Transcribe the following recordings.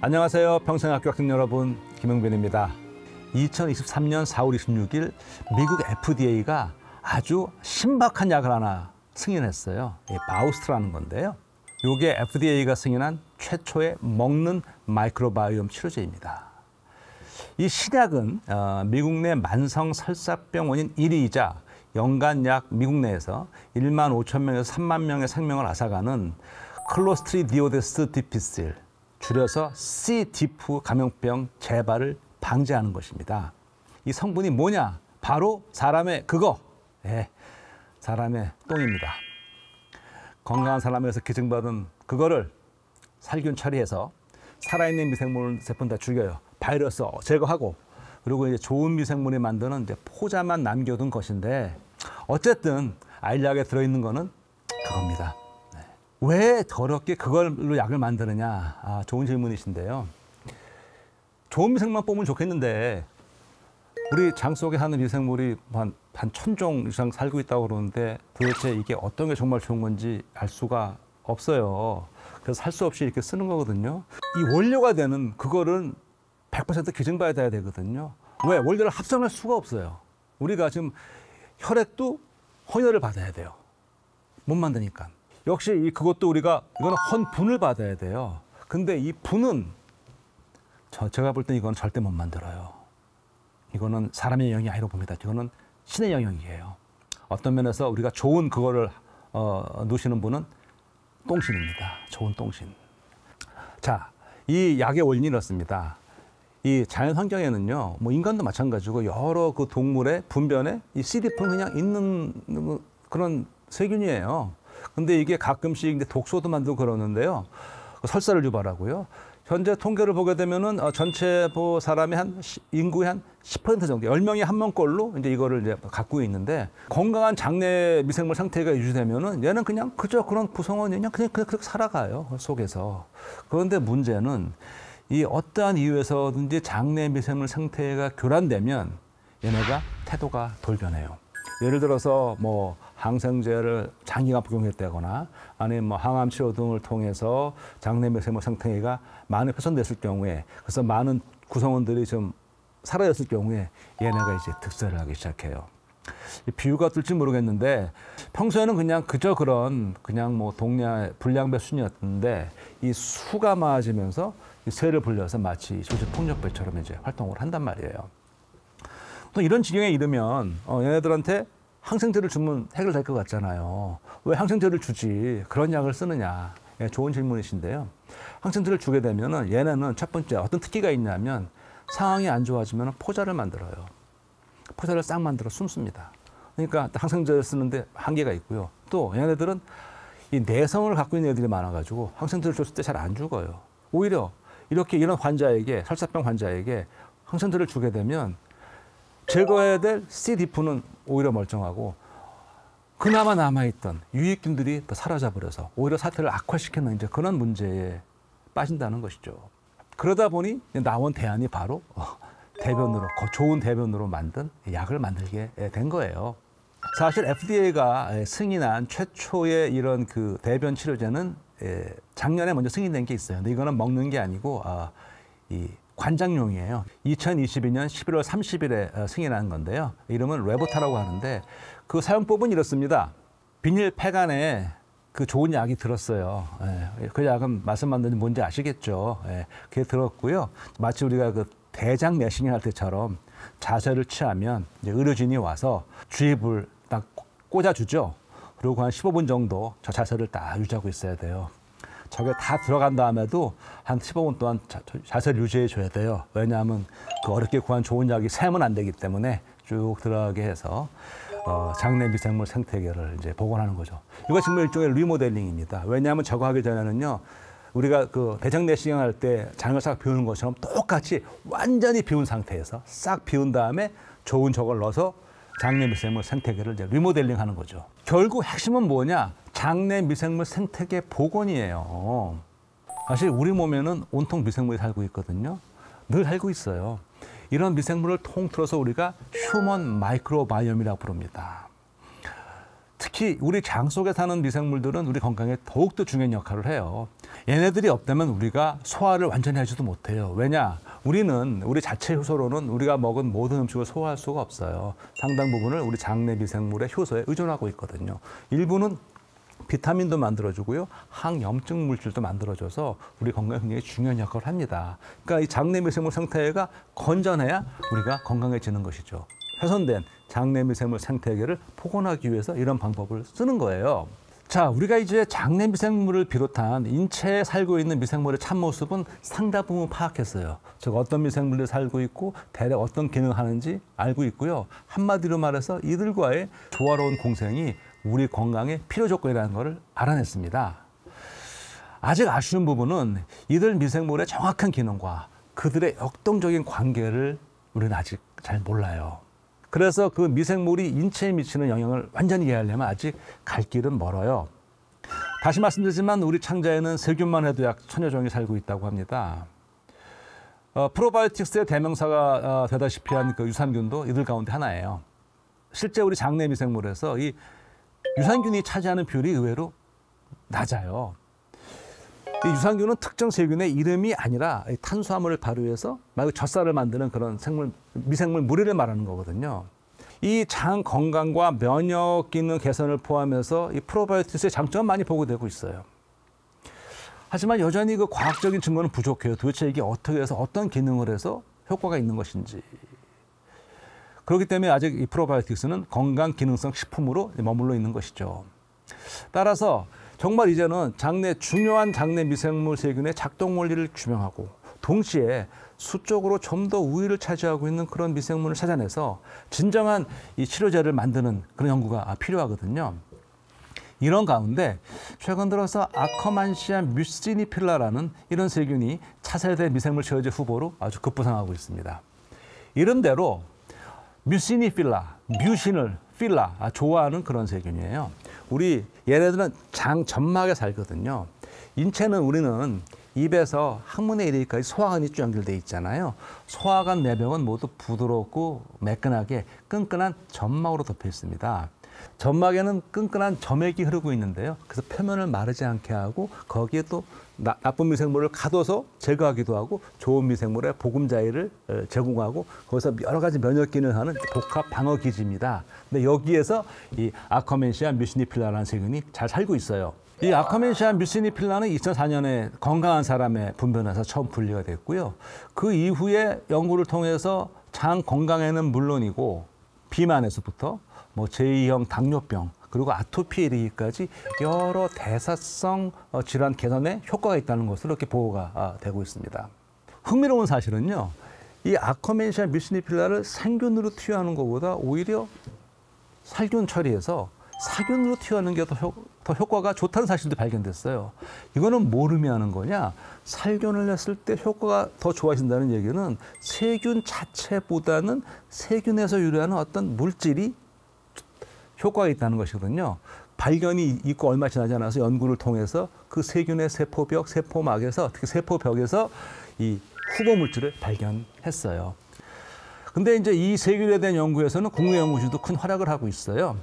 안녕하세요. 평생학교 학생 여러분, 김영빈입니다. 2023년 4월 26일 미국 FDA가 아주 신박한 약을 하나 승인했어요. 바우스트라는 건데요. 이게 FDA가 승인한 최초의 먹는 마이크로바이옴 치료제입니다. 이 신약은 미국 내 만성 설사병 원인 1위이자 연간 약 미국 내에서 1만 5천 명에서 3만 명의 생명을 앗아가는 클로스트리디오데스 디피실, 줄여서 C. 디프 감염병 재발을 방지하는 것입니다. 이 성분이 뭐냐? 바로 사람의 그거! 사람의 똥입니다. 건강한 사람에서 기증받은 그거를 살균 처리해서 살아있는 미생물 세포는 다 죽여요. 바이러스 제거하고, 그리고 이제 좋은 미생물이 만드는 이제 포자만 남겨둔 것인데, 어쨌든 알약에 들어있는 거는 그겁니다. 왜 저렇게 그걸로 약을 만드느냐? 좋은 질문이신데요. 좋은 미생물만 뽑으면 좋겠는데, 우리 장 속에 사는 미생물이 한 1000종 이상 살고 있다고 그러는데 도대체 이게 어떤 게 정말 좋은 건지 알 수가 없어요. 그래서 할 수 없이 이렇게 쓰는 거거든요. 이 원료가 되는 그거는 100% 기증받아야 되거든요. 왜? 원료를 합성할 수가 없어요. 우리가 지금 혈액도 헌혈을 받아야 돼요. 못 만드니까. 역시 그것도 이거는 헌분을 받아야 돼요. 근데 이 분은 제가 볼 땐 이건 절대 못 만들어요. 이거는 사람의 영역이 아니라고 봅니다. 이거는 신의 영역이에요. 어떤 면에서 우리가 좋은 그거를 누시는 분은 똥신입니다. 좋은 똥신. 자, 이 약의 원리는 이렇습니다. 이 자연 환경에는요, 뭐 인간도 마찬가지고 여러 그 동물의 분변에 이 CDP는 그냥 있는 그런 세균이에요. 근데 이게 가끔씩 독소도 만들고 그러는데요. 설사를 유발하고요. 현재 통계를 보게 되면은 전체 사람의 인구의 한 10% 정도, 10명이 한 명꼴로 이제 이거를 이제 갖고 있는데, 건강한 장내 미생물 상태가 유지되면은 얘는 그냥 그저 그런 구성원이 그냥 그렇게 살아가요, 속에서. 그런데 문제는 이 어떠한 이유에서든지 장내 미생물 상태가 교란되면 얘네가 태도가 돌변해요. 예를 들어서 뭐 항생제를 장기간 복용했다거나 아니면 뭐 항암 치료 등을 통해서 장내 미생물 상태가 많이 훼손됐을 경우에, 그래서 많은 구성원들이 좀 사라졌을 경우에 얘네가 이제 득세를 하기 시작해요. 비유가 뜰지 모르겠는데, 평소에는 그냥 그저 그냥 뭐 동네 불량배 순이었는데, 이 수가 많아지면서 새를 불려서 마치 조직폭력배처럼 이제 활동을 한단 말이에요. 또 이런 지경에 이르면 얘네들한테 항생제를 주면 해결될 것 같잖아요. 왜 항생제를 주지? 그런 약을 쓰느냐? 좋은 질문이신데요. 항생제를 주게 되면은 얘네는 첫 번째 어떤 특기가 있냐면, 상황이 안 좋아지면 포자를 만들어요. 포자를 싹 만들어 숨습니다. 그러니까 항생제를 쓰는데 한계가 있고요. 또 얘네들은 이 내성을 갖고 있는 애들이 많아가지고 항생제를 줬을 때 잘 안 죽어요. 오히려 이런 환자에게, 설사병 환자에게 항생제를 주게 되면 제거해야 될 CDP는 오히려 멀쩡하고, 그나마 남아있던 유익균들이 더 사라져버려서 오히려 사태를 악화시키는 이제 그런 문제에 빠진다는 것이죠. 그러다 보니 나온 대안이 바로 대변으로, 좋은 대변으로 만든 약을 만들게 된 거예요. 사실 FDA가 승인한 최초의 이런 그 대변 치료제는 작년에 먼저 승인된 게 있어요. 근데 이거는 먹는 게 아니고 이 관장용이에요. 2022년 11월 30일에 승인한 건데요. 이름은 레보타라고 하는데, 그 사용법은 이렇습니다. 비닐 팩 안에 그 좋은 약이 들었어요. 그 약은 말씀 안 드리면 뭔지 아시겠죠. 그게 들었고요. 마치 우리가 그 대장 내시경 할 때처럼 자세를 취하면 이제 의료진이 와서 주입을 딱 꽂아주죠. 그리고 한 15분 정도 저 자세를 딱 유지하고 있어야 돼요. 저게 다 들어간 다음에도 한 15분 동안 자세를 유지해 줘야 돼요. 왜냐하면 그 어렵게 구한 좋은 약이 새면 안 되기 때문에 쭉 들어가게 해서 장내 미생물 생태계를 이제 복원하는 거죠. 이거 정말 일종의 리모델링입니다. 왜냐하면 저거 하기 전에는요, 우리가 그 대장 내시경 할 때 장을 싹 비우는 것처럼 똑같이 완전히 비운 상태에서 싹 비운 다음에 좋은 저걸 넣어서 장내 미생물 생태계를 이제 리모델링 하는 거죠. 결국 핵심은 뭐냐? 장내 미생물 생태계 복원이에요. 사실 우리 몸에는 온통 미생물이 살고 있거든요. 늘 살고 있어요. 이런 미생물을 통틀어서 우리가 휴먼 마이크로바이옴이라고 부릅니다. 특히 우리 장 속에 사는 미생물들은 우리 건강에 더욱더 중요한 역할을 해요. 얘네들이 없다면 우리가 소화를 완전히 하지도 못해요. 왜냐? 우리 자체 효소로는 우리가 먹은 모든 음식을 소화할 수가 없어요. 상당 부분을 우리 장내 미생물의 효소에 의존하고 있거든요. 일부는 비타민도 만들어주고요. 항염증 물질도 만들어줘서 우리 건강에 굉장히 중요한 역할을 합니다. 그러니까 이 장내 미생물 생태계가 건전해야 우리가 건강해지는 것이죠. 훼손된 장내 미생물 생태계를 복원하기 위해서 이런 방법을 쓰는 거예요. 자, 우리가 이제 장내 미생물을 비롯한 인체에 살고 있는 미생물의 참모습은 상당 부분 파악했어요. 즉 어떤 미생물이 살고 있고 대략 어떤 기능을 하는지 알고 있고요. 한마디로 말해서 이들과의 조화로운 공생이 우리 건강의 필요 조건이라는 것을 알아냈습니다. 아직 아쉬운 부분은 이들 미생물의 정확한 기능과 그들의 역동적인 관계를 우리는 아직 잘 몰라요. 그래서 그 미생물이 인체에 미치는 영향을 완전히 이해하려면 아직 갈 길은 멀어요. 다시 말씀드리지만 우리 창자에는 세균만 해도 약 1000여 종이 살고 있다고 합니다. 프로바이오틱스의 대명사가 되다시피 한 그 유산균도 이들 가운데 하나예요. 실제 우리 장내 미생물에서 이 유산균이 차지하는 비율이 의외로 낮아요. 이 유산균은 특정 세균의 이름이 아니라 탄수화물을 발효해서 말 그대로 젖살을 만드는 그런 미생물 무리를 말하는 거거든요. 이 장 건강과 면역 기능 개선을 포함해서 이 프로바이오틱스의 장점은 많이 보고되고 있어요. 하지만 여전히 그 과학적인 증거는 부족해요. 도대체 이게 어떻게 해서 어떤 기능을 해서 효과가 있는 것인지. 그렇기 때문에 아직 이 프로바이오틱스는 건강 기능성 식품으로 머물러 있는 것이죠. 따라서 정말 이제는 중요한 장내 미생물 세균의 작동 원리를 규명하고 동시에 수적으로 좀 더 우위를 차지하고 있는 그런 미생물을 찾아내서 진정한 이 치료제를 만드는 그런 연구가 필요하거든요. 이런 가운데 최근 들어서 아커만시아 뮤시니필라라는 이런 세균이 차세대 미생물 치료제 후보로 아주 급부상하고 있습니다. 이름대로 뮤시니필라, 뮤신을 필라, 좋아하는 그런 세균이에요. 우리 얘네들은 장 점막에 살거든요. 우리는 입에서 항문에 이르기까지 소화관이 쭉 연결돼 있잖아요. 소화관 내벽은 모두 부드럽고 매끈하게 끈끈한 점막으로 덮여 있습니다. 점막에는 끈끈한 점액이 흐르고 있는데요. 그래서 표면을 마르지 않게 하고 거기에 또 나쁜 미생물을 가둬서 제거하기도 하고 좋은 미생물의 보금자리를 제공하고 거기서 여러 가지 면역 기능을 하는 복합 방어 기지입니다. 근데 여기에서 이 아커멘시아 뮤시니필라라는 세균이 잘 살고 있어요. 이 아커멘시아 뮤시니필라는 2004년에 건강한 사람의 분변에서 처음 분리가 됐고요. 그 이후에 연구를 통해서 장 건강에는 물론이고 비만에서부터 제2형 당뇨병 그리고 아토피에 이르기까지 여러 대사성 질환 개선에 효과가 있다는 것으로 이렇게 보고가 되고 있습니다. 흥미로운 사실은요. 이 아커멘시아 뮤시니필라를 생균으로 투여하는 것보다 오히려 살균 처리해서 사균으로 투여하는 게 더 효과가 좋다는 사실도 발견됐어요. 이거는 뭘 의미하는 거냐? 살균을 했을 때 효과가 더 좋아진다는 얘기는 세균 자체보다는 세균에서 유래하는 어떤 물질이 효과가 있다는 것이거든요. 발견이 있고 얼마 지나지 않아서 연구를 통해서 그 세균의 세포벽, 세포막에서 특히 세포벽에서 이 후보 물질을 발견했어요. 근데 이제 이 세균에 대한 연구에서는 국내 연구진도 큰 활약을 하고 있어요.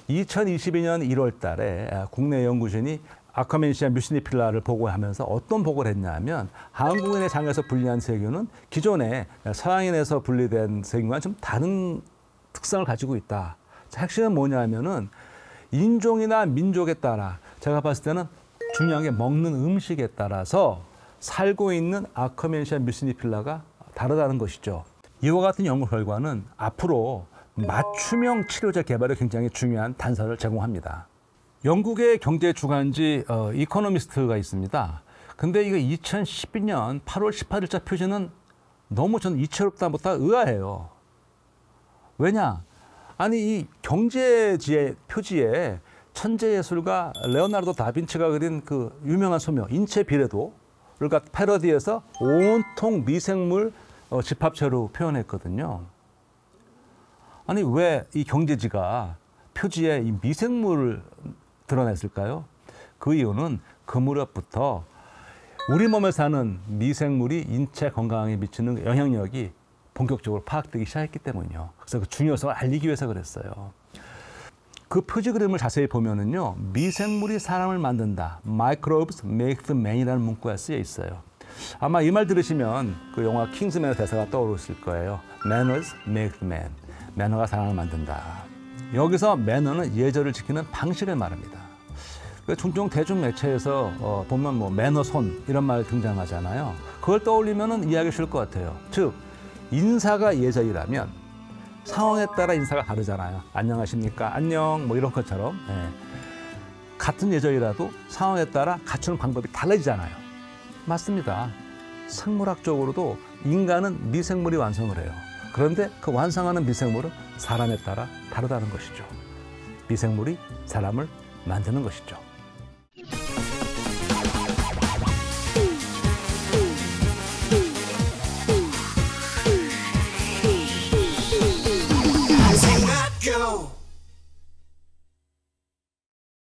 2022년 1월 달에 국내 연구진이 아커멘시아 뮤시니필라를 보고하면서 어떤 보고를 했냐면 한국인의 장에서 분리한 세균은 기존의 서양인에서 분리된 세균과 좀 다른 특성을 가지고 있다. 핵심은 뭐냐면은 인종이나 민족에 따라 제가 봤을 때는 중요한 게 먹는 음식에 따라서 살고 있는 아커멘시아 뮤시니필라가 다르다는 것이죠. 이와 같은 연구 결과는 앞으로 맞춤형 치료제 개발에 굉장히 중요한 단서를 제공합니다. 영국의 경제 주간지 이코노미스트가 있습니다. 근데 이거 2012년 8월 18일자 표지는 너무 저는 이채롭다 못하 의아해요. 왜냐? 아니 이 경제지의 표지에 천재예술가 레오나르도 다빈치가 그린 그 유명한 소묘 인체 비례도를 패러디해서 온통 미생물 집합체로 표현했거든요. 아니 왜 이 경제지가 표지에 이 미생물을 드러냈을까요? 그 이유는 그 무렵부터 우리 몸에 사는 미생물이 인체 건강에 미치는 영향력이 본격적으로 파악되기 시작했기 때문이요. 그래서 그 중요성을 알리기 위해서 그랬어요. 그 표지 그림을 자세히 보면은요, 미생물이 사람을 만든다. Microbes make the man이라는 문구가 쓰여 있어요. 아마 이 말 들으시면 그 영화 킹스맨의 대사가 떠오르실 거예요. Manners make the man. 매너가 사람을 만든다. 여기서 매너는 예절을 지키는 방식을 말합니다. 종종 대중 매체에서 보면 뭐 매너손 이런 말 등장하잖아요. 그걸 떠올리면 이해하기 쉬울 것 같아요. 즉 인사가 예절이라면 상황에 따라 인사가 다르잖아요. 안녕하십니까, 안녕, 뭐 이런 것처럼. 예. 같은 예절이라도 상황에 따라 갖추는 방법이 달라지잖아요. 맞습니다. 생물학적으로도 인간은 미생물이 완성을 해요. 그런데 그 완성하는 미생물은 사람에 따라 다르다는 것이죠. 미생물이 사람을 만드는 것이죠.